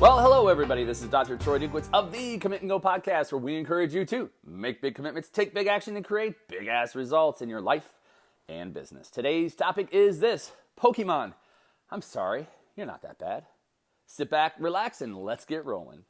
Well, hello everybody. This is Dr. Troy Dukowitz of the Commit and Go podcast, where we encourage you to make big commitments, take big action, and create big ass results in your life and business. Today's topic is this: Pokemon. I'm sorry, you're not that bad. Sit back, relax, and let's get rolling.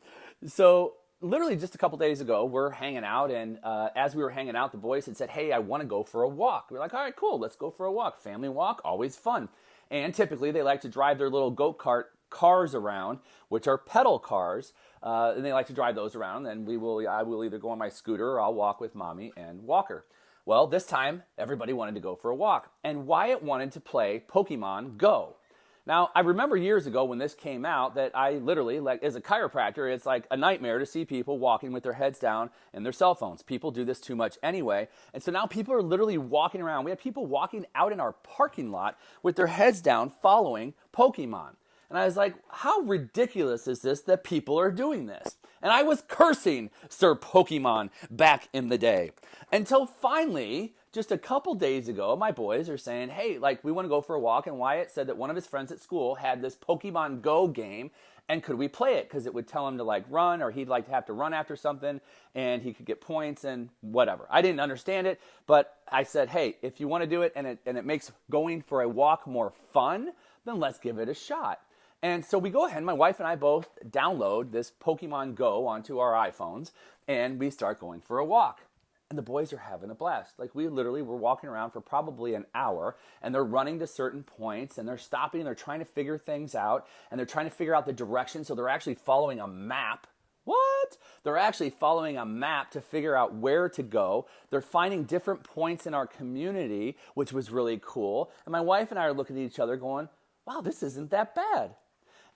So, literally just a couple days ago, we're hanging out, and as we were hanging out, the boys had said, "Hey, I want to go for a walk." We're like, "All right, cool, let's go for a walk." Family walk, always fun. And typically, they like to drive their little go-kart cars around, which are pedal cars, and they like to drive those around. And I will either go on my scooter or I'll walk with mommy and Walker. Well, this time everybody wanted to go for a walk, and Wyatt wanted to play Pokemon Go. Now, I remember years ago when this came out that I literally, like as a chiropractor, it's like a nightmare to see people walking with their heads down and their cell phones. People do this too much anyway. And so now people are literally walking around. We have people walking out in our parking lot with their heads down following Pokemon. And I was like, how ridiculous is this that people are doing this? And I was cursing Sir Pokemon back in the day. Until finally, just a couple days ago, my boys are saying, hey, like, we want to go for a walk. And Wyatt said that one of his friends at school had this Pokemon Go game. And could we play it? Because it would tell him to like run, or he'd like to have to run after something, and he could get points and whatever. I didn't understand it, but I said, hey, if you want to do it and it makes going for a walk more fun, then let's give it a shot. And so we go ahead, my wife and I both download this Pokemon Go onto our iPhones, and we start going for a walk. And the boys are having a blast. Like, we literally were walking around for probably an hour, and they're running to certain points, and they're stopping, and they're trying to figure things out, and they're trying to figure out the direction, so they're actually following a map. What? They're actually following a map to figure out where to go. They're finding different points in our community, which was really cool. And my wife and I are looking at each other going, wow, this isn't that bad.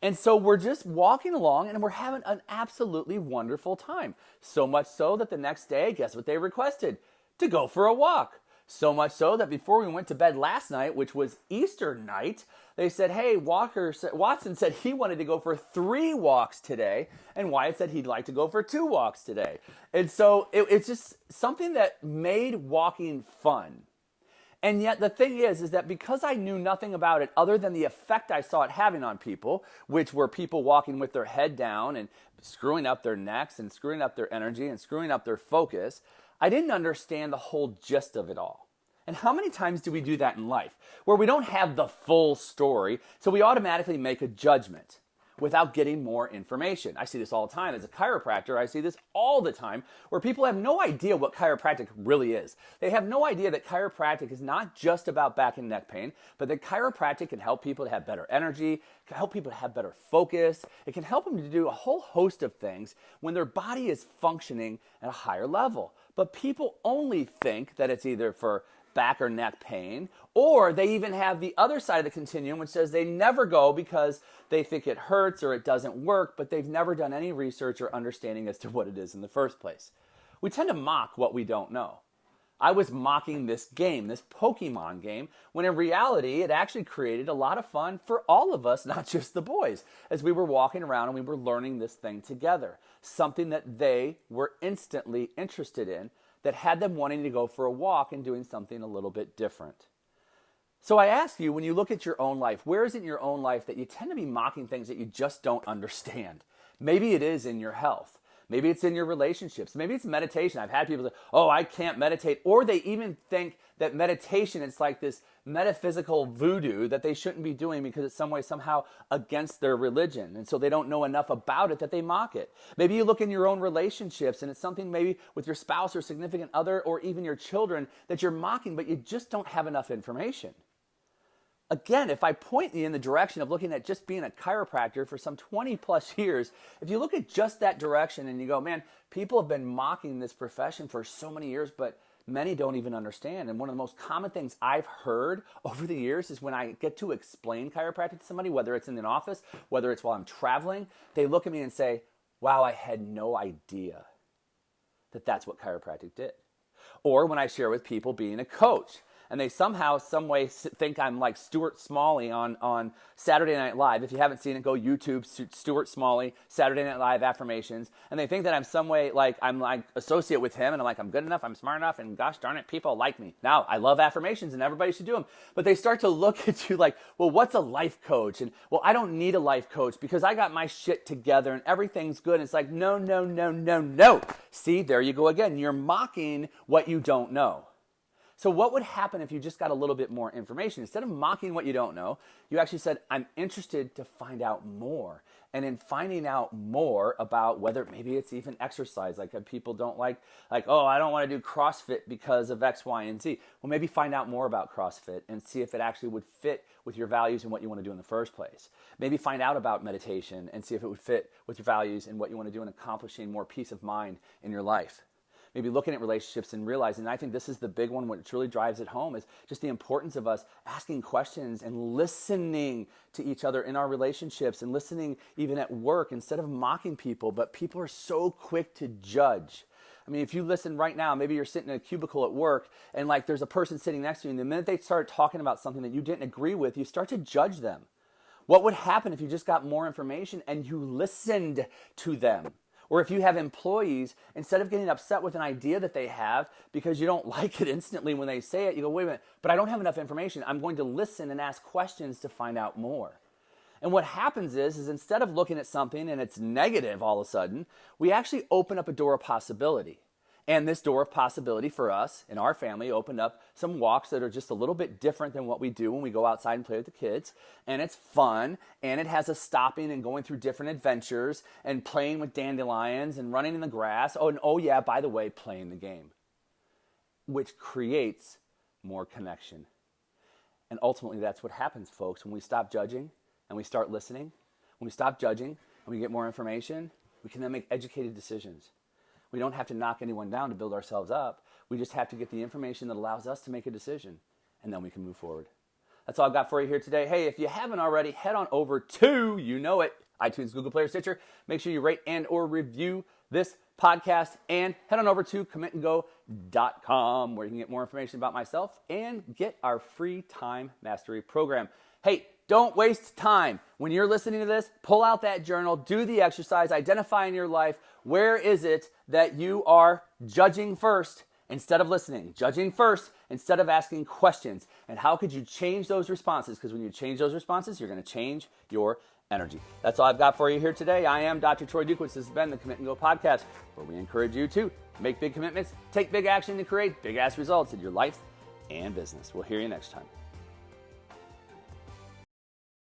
And so we're just walking along, and we're having an absolutely wonderful time. So much so that the next day, guess what they requested? To go for a walk. So much so that before we went to bed last night, which was Easter night, they said, hey, Watson said he wanted to go for 3 walks today, and Wyatt said he'd like to go for 2 walks today. And so it's just something that made walking fun. And yet the thing is that because I knew nothing about it other than the effect I saw it having on people, which were people walking with their head down and screwing up their necks and screwing up their energy and screwing up their focus, I didn't understand the whole gist of it all. And how many times do we do that in life where we don't have the full story, so we automatically make a judgment without getting more information? I see this all the time. As a chiropractor, I see this all the time where people have no idea what chiropractic really is. They have no idea that chiropractic is not just about back and neck pain, but that chiropractic can help people to have better energy, can help people to have better focus. It can help them to do a whole host of things when their body is functioning at a higher level. But people only think that it's either for back or neck pain, or they even have the other side of the continuum, which says they never go because they think it hurts or it doesn't work, but they've never done any research or understanding as to what it is in the first place. We tend to mock what we don't know. I was mocking this game, this Pokemon game, when in reality, it actually created a lot of fun for all of us, not just the boys, as we were walking around and we were learning this thing together. Something that they were instantly interested in, that had them wanting to go for a walk and doing something a little bit different. So I ask you, when you look at your own life, where is it in your own life that you tend to be mocking things that you just don't understand? Maybe it is in your health. Maybe it's in your relationships. Maybe it's meditation. I've had people say, oh, I can't meditate. Or they even think that meditation is like this metaphysical voodoo that they shouldn't be doing because it's some way somehow against their religion. And so they don't know enough about it that they mock it. Maybe you look in your own relationships and it's something maybe with your spouse or significant other or even your children that you're mocking, but you just don't have enough information. Again, if I point you in the direction of looking at just being a chiropractor for some 20 plus years, if you look at just that direction and you go, man, people have been mocking this profession for so many years, but many don't even understand. And one of the most common things I've heard over the years is when I get to explain chiropractic to somebody, whether it's in an office, whether it's while I'm traveling, they look at me and say, wow, I had no idea that that's what chiropractic did. Or when I share with people being a coach, and they somehow, some way think I'm like Stuart Smalley on Saturday Night Live. If you haven't seen it, go YouTube, Stuart Smalley, Saturday Night Live affirmations. And they think that I'm some way like I'm like associate with him, and I'm like, I'm good enough, I'm smart enough, and gosh darn it, people like me. Now, I love affirmations and everybody should do them. But they start to look at you like, well, what's a life coach? And well, I don't need a life coach because I got my shit together and everything's good. And it's like, no, no, no, no, no. See, there you go again. You're mocking what you don't know. So what would happen if you just got a little bit more information? Instead of mocking what you don't know, you actually said, I'm interested to find out more. And in finding out more about whether maybe it's even exercise, like people don't like, oh, I don't want to do CrossFit because of X, Y, and Z. Well, maybe find out more about CrossFit and see if it actually would fit with your values and what you want to do in the first place. Maybe find out about meditation and see if it would fit with your values and what you want to do in accomplishing more peace of mind in your life. Maybe looking at relationships and realizing, and I think this is the big one, what truly drives it home, is just the importance of us asking questions and listening to each other in our relationships and listening even at work instead of mocking people. But people are so quick to judge. I mean, if you listen right now, maybe you're sitting in a cubicle at work and like there's a person sitting next to you, and the minute they start talking about something that you didn't agree with, you start to judge them. What would happen if you just got more information and you listened to them? Or if you have employees, instead of getting upset with an idea that they have because you don't like it instantly when they say it, you go, wait a minute, but I don't have enough information. I'm going to listen and ask questions to find out more. And what happens is instead of looking at something and it's negative all of a sudden, we actually open up a door of possibility. And this door of possibility for us and our family opened up some walks that are just a little bit different than what we do when we go outside and play with the kids. And it's fun, and it has us stopping and going through different adventures and playing with dandelions and running in the grass. Oh, and oh yeah, by the way, playing the game, which creates more connection. And ultimately, that's what happens, folks, when we stop judging and we start listening. When we stop judging and we get more information, we can then make educated decisions. We don't have to knock anyone down to build ourselves up. We just have to get the information that allows us to make a decision, and then we can move forward. That's all I've got for you here today. Hey, if you haven't already, head on over to, you know it, iTunes, Google Play, or Stitcher. Make sure you rate and or review this podcast, and head on over to commitandgo.com where you can get more information about myself and get our free time mastery program. Hey, don't waste time. When you're listening to this, pull out that journal, do the exercise, identify in your life, where is it that you are judging first instead of listening, judging first instead of asking questions, and how could you change those responses? Because when you change those responses, you're going to change your energy. That's all I've got for you here today. I am Dr. Troy Dukowitz. This has been the Commit and Go podcast, where we encourage you to make big commitments, take big action to create big-ass results in your life and business. We'll hear you next time.